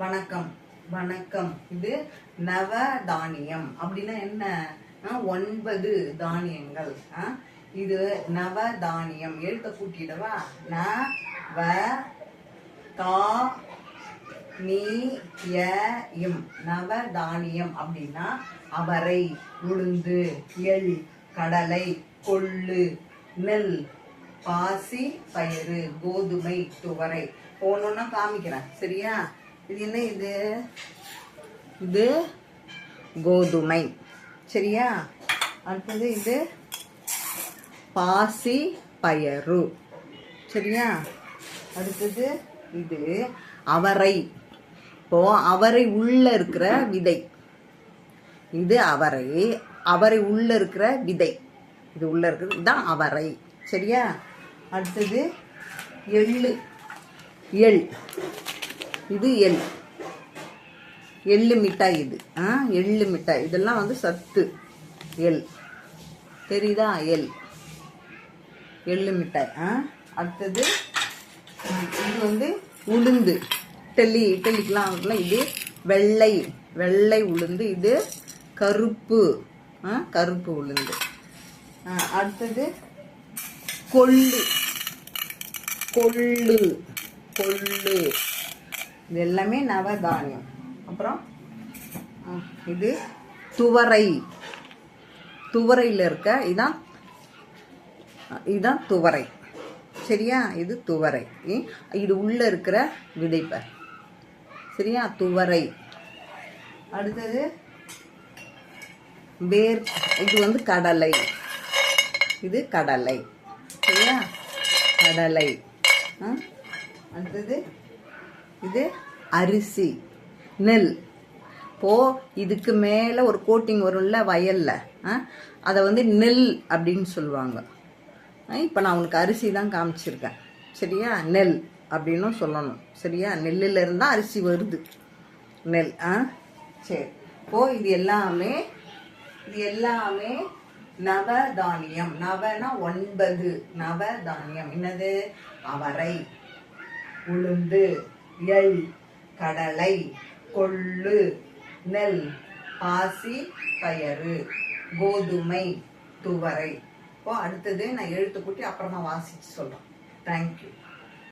வணக்கம் வணக்கம். இது நவ தானியம் அப்படின்னா என்ன? 9 தானியங்கள். இது நவ தானியம். எழுத்த கூட்டிடவா? ந வ தா நீ ய இம். நவ தானியம் அப்படின்னா அவரை, உளுந்து, எள், கடலை, கொள்ளு, நெல், பாசி பயிறு, கோதுமை, துவரை. ஒன்னொன்னா காமிக்கிறேன், சரியா? இது என்ன? இது கோதுமை, சரியா? அடுத்தது இது பாசி பயிறு, சரியா? அடுத்தது இது அவரை. இப்போ அவரை உள்ள இருக்கிற விதை. இது அவரை, அவரை உள்ள இருக்கிற விதை. இது உள்ள இருக்கிறது இதுதான் அவரை, சரியா? அடுத்தது எள்ளு, எள். இது எள், எள்ளு மிட்டாய். இது எள்ளு மிட்டாய். இதெல்லாம் வந்து சத்து. எள் தெரியுதா? எள்ளு மிட்டாய். அடுத்தது இது வந்து உளுந்து. இட்லிக்கெல்லாம் இது வெள்ளை, வெள்ளை உளுந்து. இது கருப்பு, கருப்பு உளுந்து. அடுத்தது கொள்ளு, கொள்ளு, கொள்ளு. இது எல்லாமே நவதானியம். அப்புறம் இது துவரை, துவரையில் இருக்க இதான் துவரை, சரியா? இது துவரை. இது உள்ள இருக்கிற விதைப்ப, சரியா? துவரை. அடுத்தது வேர். இது வந்து கடலை, இது கடலை, சரியா? கடலை. அடுத்தது இது அரிசி, நெல். இப்போ இதுக்கு மேல ஒரு கோட்டிங் வரும்ல வயல்ல, அதை வந்து நெல் அப்படின்னு சொல்லுவாங்க. இப்போ நான் உனக்கு அரிசி தான் காமிச்சிருக்கேன், சரியா? நெல் அப்படின்னு சொல்லணும், சரியா? நெல்லில் இருந்தால் அரிசி வருது, நெல். சரி. இப்போ இது எல்லாமே நவதானியம். நவனா 9. நவதானியம் என்னது? அவரை, உளுந்து, எள், கடலை, கொள்ளு, நெல், பாசி பயிறு, கோதுமை, துவரை. இப்போ அடுத்தது நான் எழுத்து கூட்டி அப்புறமா வாசிச்சு சொல்றேன். தேங்க்யூ.